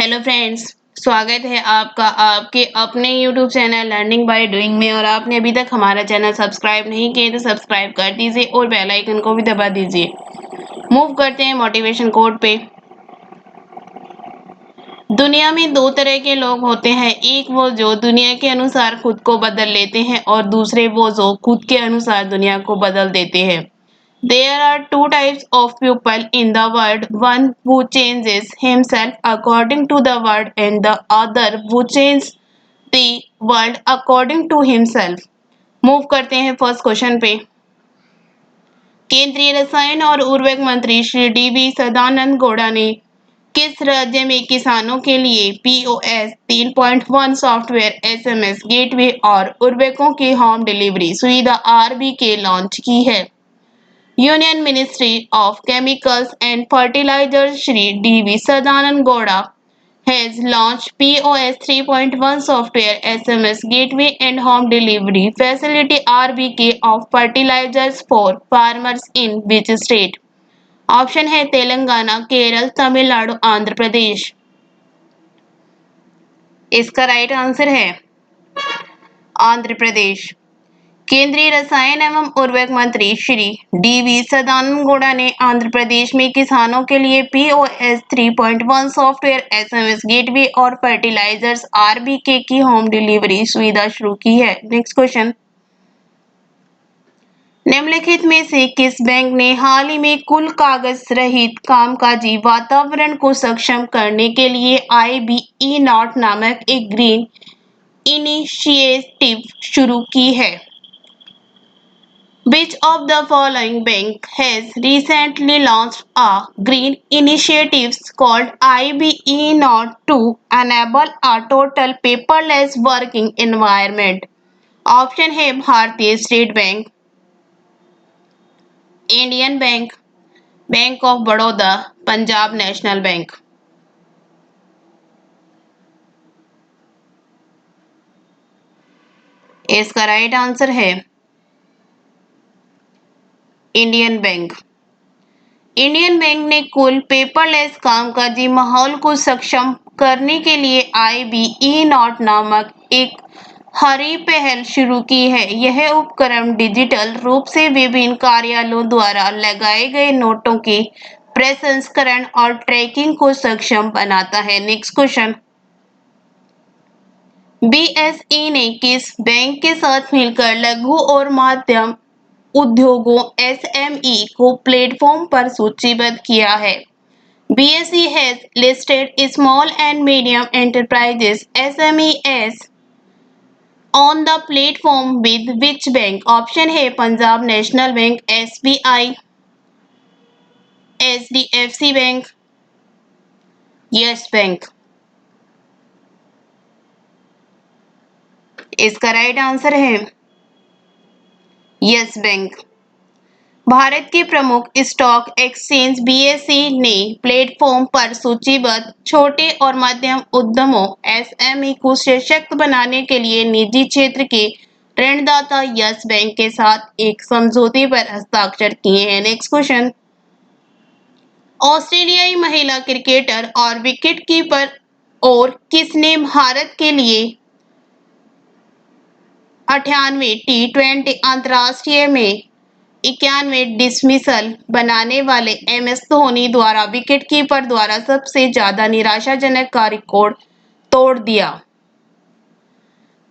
Hello friends, स्वागत है आपका आपके अपने YouTube channel learning by doing में। और आपने अभी तक हमारा चैनल सब्सक्राइब नहीं किए तो सब्सक्राइब कर दीजिए और बेल आइकन को भी दबा दीजिए। मूव करते हैं मोटिवेशन कोट पे। दुनिया में दो तरह के लोग होते हैं, एक वो जो दुनिया के अनुसार खुद को बदल लेते हैं और दूसरे वो जो खुद के अनुसार दुनिया को बदल देते हैं। There are two types of people in the world, one who changes himself according to the world and the other who changes the world according to himself. Move करते हैं फर्स्ट क्वेश्चन पे। केंद्रीय रसायन और उर्वरक मंत्री श्री डी.वी. सदानंद गौड़ा ने किस राज्य में किसानों के लिए पीओएस 3.1 सॉफ्टवेयर, एसएमएस गेटवे और उर्वरकों की होम डिलीवरी सुविधा आरबीके लॉन्च की है? Union Ministry of Chemicals and Fertilizers Shri D.V. Sadanand Gowda has launched POS 3.1 software, SMS gateway and home delivery facility RBK of fertilizers for farmers in which state? Option है तेलंगाना, केरल, तमिलनाडु, आंध्र प्रदेश। इसका right answer है आंध्र प्रदेश। केंद्रीय रसायन एवं उर्वरक मंत्री Shri DV. Sadananda Gowda ने आंध्र प्रदेश में किसानों के लिए पीओएस 3.1 सॉफ्टवेयर, एसएमएस गेटवे और फर्टिलाइजर्स आरबीके की होम डिलीवरी सुविधा शुरू की है। Next question. निम्नलिखित में से किस बैंक ने हाल ही में कुल कागज रहित कामकाजी वातावरण को सक्षम करने के लिए IBE नॉट नामक एक ग्रीन इनिशिएटिव शुरू की है? Which of the following bank has recently launched a green initiative called IBE Not to enable a total paperless working environment? Option है भारतीय state bank, Indian bank, bank of Baroda, Punjab National bank. इसका right answer है Indian bank. Indian bank ने कुल paperless कामकाजी माहौल को सक्षम करने के लिए IBE नॉट नामक एक हरी पहल शुरू की है। यह उपकरण डिजिटल रूप से विभिन्न कार्यालयों द्वारा लगाए गए नोटों के प्रसंस्करण और ट्रैकिंग को सक्षम बनाता है। Next question. BSE ने किस बैंक के साथ मिलकर लघु और मध्यम उद्योगों SME को प्लेटफॉर्म पर सूचीबद्ध किया है? BSE has listed small and medium enterprises SMEs on the platform with which bank? Option है Punjab National Bank, SBI, HDFC Bank, Yes Bank. इसका राइट आंसर है यस बैंक। भारत के प्रमुख स्टॉक एक्सचेंज BSE ने प्लेटफॉर्म पर सूचीबद्ध छोटे और मध्यम उद्यमों SME को सशक्त बनाने के लिए निजी क्षेत्र के ऋणदाता यस बैंक के साथ एक समझौते पर हस्ताक्षर किए हैं। Next question. ऑस्ट्रेलियाई महिला क्रिकेटर और विकेटकीपर और किसने भारत के लिए 98 T20 अंतर्राष्ट्रीय में 91 डिसमिसल बनाने वाले MS धोनी द्वारा विकेटकीपर द्वारा सबसे ज्यादा निराशाजनक का रिकॉर्ड तोड़ दिया?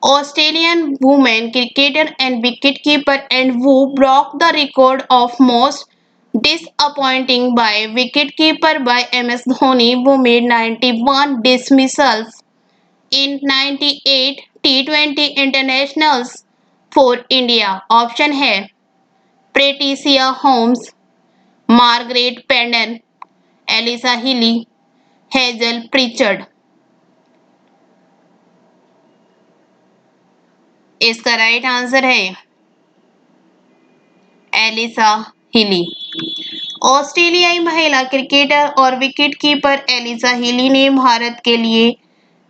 Australian women cricketer and wicketkeeper and who broke the record of most disappointing by wicketkeeper by MS Dhoni, who made 91 dismissals in 98 T20 internationals for India. Option है Patricia Holmes, Margaret Peden, Alyssa Healy, Hazel Pritchard. इसका right answer है Alyssa Healy. ऑस्ट्रेलियाई महिला cricketer और wicketkeeper Alyssa Healy ने भारत के लिए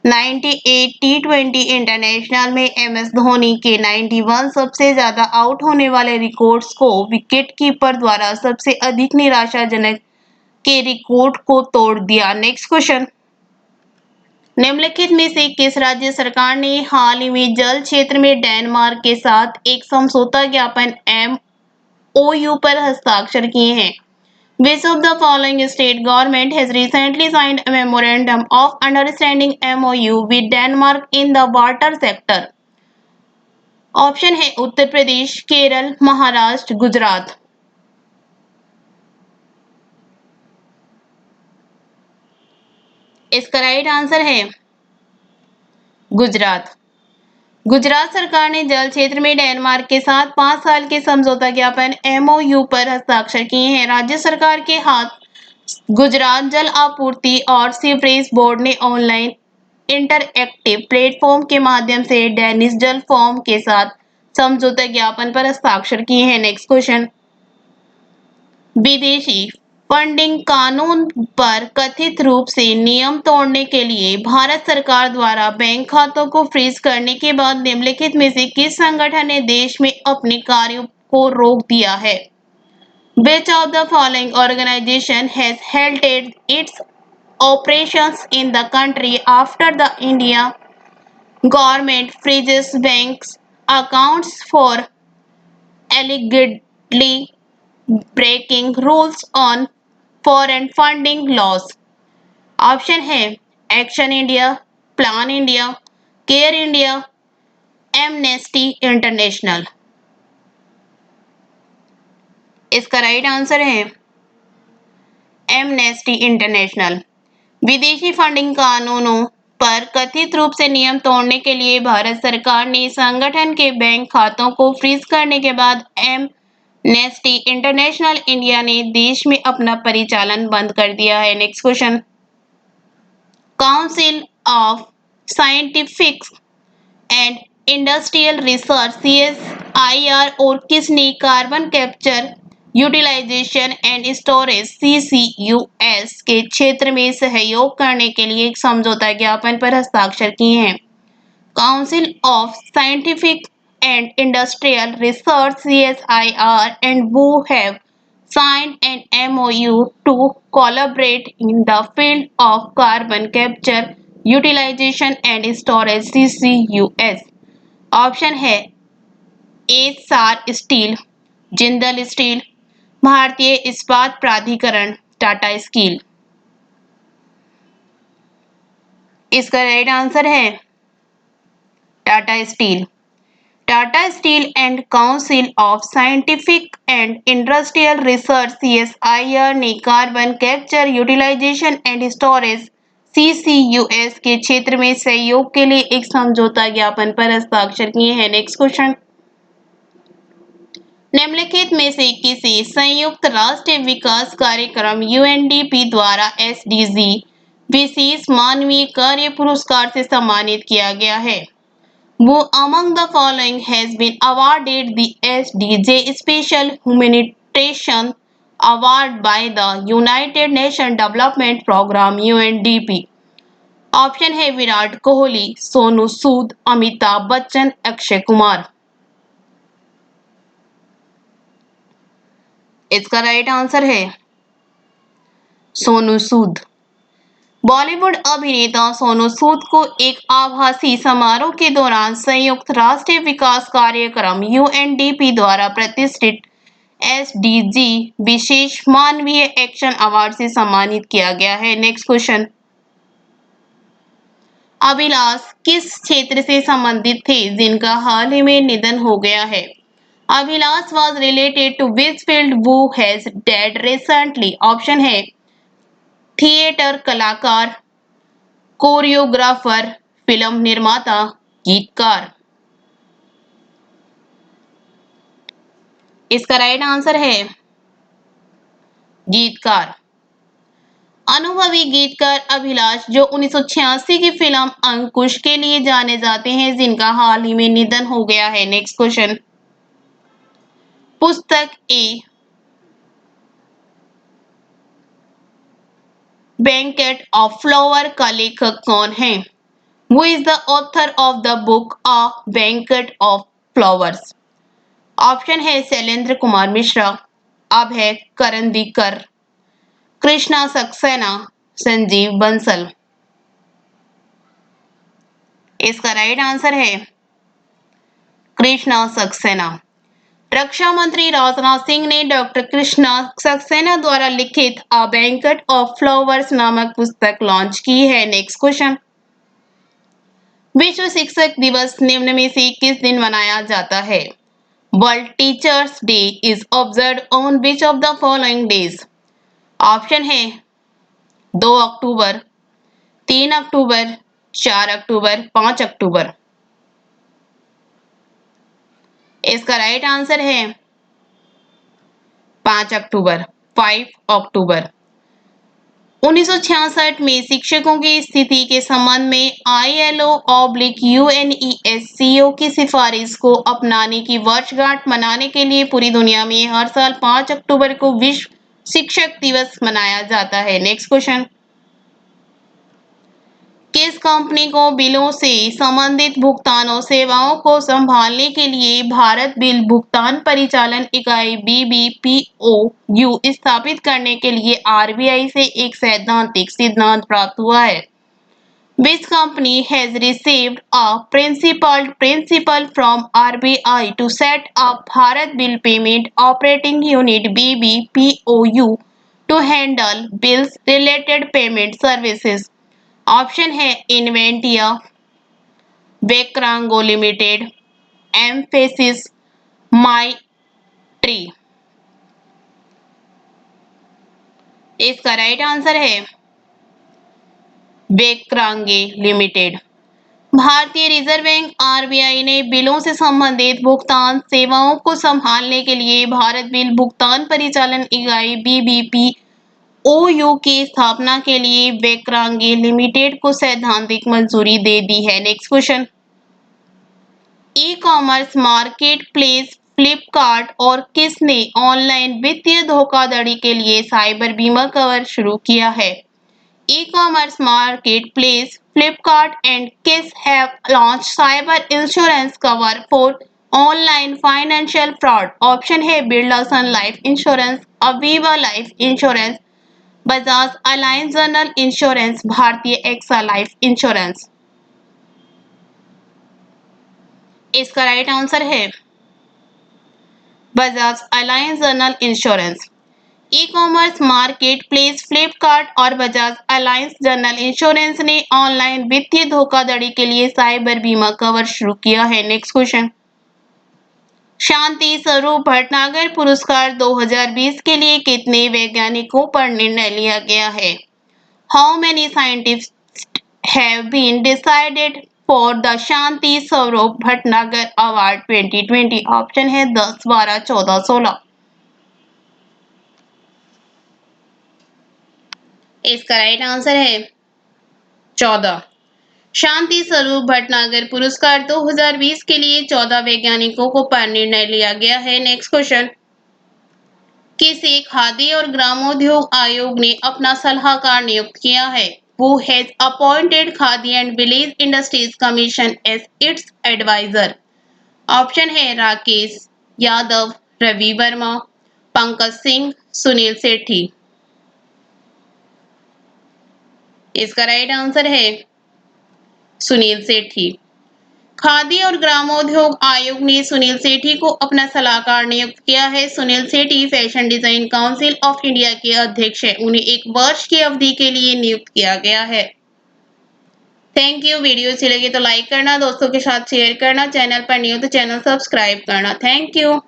98 T20 international में MS धोनी के 91 सबसे ज्यादा आउट होने वाले रिकॉर्ड्स को विकेटकीपर द्वारा सबसे अधिक निराशाजनक के रिकॉर्ड को तोड़ दिया। Next question. निम्नलिखित में से किस राज्य सरकार ने हाल ही में जल क्षेत्र में डेनमार्क के साथ एक समझौता ज्ञापन MOU पर हस्ताक्षर किए हैं? Which of the following state government has recently signed a memorandum of understanding MOU with Denmark in the water sector? Option है उत्तर प्रदेश, केरल, महाराष्ट्र, गुजरात। इसका राइट आंसर है गुजरात। गुजरात सरकार ने जल क्षेत्र में डेनमार्क के साथ 5 साल के समझौता ज्ञापन MOU पर हस्ताक्षर किए हैं। राज्य सरकार के हाथ गुजरात जल आपूर्ति और सीवरेज बोर्ड ने ऑनलाइन इंटरएक्टिव प्लेटफॉर्म के माध्यम से डेनिश जल फॉर्म के साथ समझौता ज्ञापन पर हस्ताक्षर किए हैं। नेक्स्ट क्वेश्चन, विदेशी फंडिंग कानून पर कथित रूप से नियम तोड़ने के लिए भारत सरकार द्वारा बैंक खातों को फ्रीज करने के बाद निम्नलिखित में से किस संगठन ने देश में अपने कार्यों को रोक दिया है? Which of the following organization has halted its operations in the country after the India government freezes banks accounts for allegedly breaking rules on foreign funding laws? Option है Action India, Plan India, Care India, Amnesty International. इसका right answer है Amnesty International. विदेशी funding कानूनों पर कथित रूप से नियम तोड़ने के लिए भारत सरकार ने संगठन के बैंक खातों को फ्रीज करने के बाद एमनेस्टी इंटरनेशनल इंडिया ने देश में अपना परिचालन बंद कर दिया है। Next question, council of scientific and industrial research CSIR और किसने carbon capture utilization and storage CCUS के क्षेत्र में सहयोग करने के लिए एक समझौता ज्ञापन पर हस्ताक्षर किए हैं? Council of scientific and Industrial Research CSIR and WHO have signed an MOU to collaborate in the field of carbon capture, utilization and storage CCUS। Option है एस्सार स्टील, जिंदल स्टील, भारतीय इस्पात प्राधिकरण, टाटा स्टील। इसका राइट आंसर है Tata steel. Tata steel and council of scientific and industrial research CSIR ने carbon capture, utilization and storage CCUS के क्षेत्र में सहयोग के लिए एक समझौता ज्ञापन पर हस्ताक्षर किए हैं। नेक्स्ट क्वेश्चन, निम्नलिखित में से किसी संयुक्त राष्ट्र विकास कार्यक्रम UNDP द्वारा SDG विशेष मानवीय कार्य पुरस्कार से सम्मानित किया गया है? Who among the following has been awarded the SDG Special Humanitarian Award by the United Nations Development Program UNDP? Option है विराट कोहली, सोनू सूद, अमिताभ बच्चन, अक्षय कुमार। इसका राइट आंसर है सोनू सूद। बॉलीवुड अभिनेता सोनू सूद को एक आभासी समारोह के दौरान संयुक्त राष्ट्र विकास कार्यक्रम UNDP द्वारा प्रतिष्ठित SDG विशेष मानवीय एक्शन अवार्ड से सम्मानित किया गया है। नेक्स्ट क्वेश्चन, अभिलाष किस क्षेत्र से संबंधित थे जिनका हाल ही में निधन हो गया है? Abhilash was related to which field who has died recently? Option है थिएटर कलाकार, कोरियोग्राफर, फिल्म निर्माता, गीतकार। इसका राइट आंसर है गीतकार। अनुभवी गीतकार अभिलाष जो 1986 की फिल्म अंकुश के लिए जाने जाते हैं जिनका हाल ही में निधन हो गया है। नेक्स्ट क्वेश्चन, पुस्तक ए बैंकेट ऑफ फ्लावर का लेखक कौन है? Who is the author of the book A Banquet of Flowers? Option है शैलेंद्र कुमार मिश्रा, अभय करंदीकर, कृष्णा सक्सेना, संजीव बंसल। इसका राइट आंसर है कृष्णा सक्सेना। रक्षा मंत्री राजनाथ सिंह ने डॉक्टर कृष्णा सक्सेना द्वारा लिखित अ बैंकेट ऑफ फ्लावर्स नामक पुस्तक लॉन्च की है। नेक्स्ट क्वेश्चन, विश्व शिक्षक दिवस निम्न में से किस दिन मनाया जाता है? World teachers day is observed on which of the following days? Option है 2 अक्टूबर, 3 अक्टूबर, 4 अक्टूबर, 5 अक्टूबर। इसका राइट आंसर है 5 अक्टूबर, 5 अक्टूबर। 1966 में शिक्षकों की स्थिति के संबंध में ILO/UNESCO की सिफारिश को अपनाने की वर्षगांठ मनाने के लिए पूरी दुनिया में हर साल 5 अक्टूबर को विश्व शिक्षक दिवस मनाया जाता है। नेक्स्ट क्वेश्चन, किस कंपनी को बिलों से संबंधित भुगतानों सेवाओं को संभालने के लिए भारत बिल भुगतान परिचालन इकाई BBPOU स्थापित करने के लिए RBI से एक सैद्धांतिक सिद्धांत प्राप्त हुआ है? Which company has received a principal from RBI to set up Bharat Bill Payment Operating Unit BBPOU to handle bills related payment services? Option है इन्वेंटिया, वेक्रांगो लिमिटेड, एम्फेसिस, माइट्री। इसका राइट आंसर है वेक्रांगे लिमिटेड। भारतीय रिजर्व बैंक RBI ने बिलों से संबंधित भुगतान सेवाओं को संभालने के लिए भारत बिल भुगतान परिचालन इकाई BBPOU की स्थापना के लिए वेक्रांगे लिमिटेड को सैद्धांतिक मंजूरी दे दी है। नेक्स्ट क्वेश्चन, ई कॉमर्स मार्केट प्लेस फ्लिपकार्ट और किसने ऑनलाइन वित्तीय धोखाधड़ी के लिए साइबर बीमा कवर शुरू किया है? E commerce marketplace Flipkart and किस have launch cyber insurance cover for online financial fraud. Option है Birla Sun Life Insurance, Aviva Life Insurance, Bajaj Allianz General Insurance, भारतीय एक्सा लाइफ इंश्योरेंस। इसका राइट आंसर है Bajaj Allianz General Insurance. E commerce marketplace Flipkart और Bajaj Allianz General Insurance ने online वित्तीय धोखाधड़ी के लिए साइबर बीमा कवर शुरू किया है। नेक्स्ट क्वेश्चन, शांति स्वरूप भटनागर पुरस्कार 2020 के लिए कितने वैज्ञानिकों पर निर्णय लिया गया है? How many scientist have been decided for the Shanti Swarup Bhatnagar award 2020? Option है 10, 12, 14, 16। इसका राइट आंसर है 14। शांति स्वरूप भटनागर पुरस्कार 2020 के लिए 14 वैज्ञानिकों को पर निर्णय लिया गया है। नेक्स्ट क्वेश्चन, किसे खाद्य और ग्रामोद्योग आयोग ने अपना सलाहकार नियुक्त किया है? Who has appointed खाद्य and village industries commission as its advisor? Option है राकेश यादव, रवि वर्मा, पंकज सिंह, सुनील सेठी। इसका राइट आंसर है सुनील सेठी। खाद्य और ग्रामोद्योग आयोग ने सुनील सेठी को अपना सलाहकार नियुक्त किया है। Sunil Sethi Fashion Design Council of India के अध्यक्ष हैं। उन्हें 1 वर्ष की अवधि के लिए नियुक्त किया गया है। Thank you. वीडियो अच्छी लगी तो लाइक करना, दोस्तों के साथ शेयर करना, चैनल पर न्यू तो चैनल सब्सक्राइब करना। Thank you.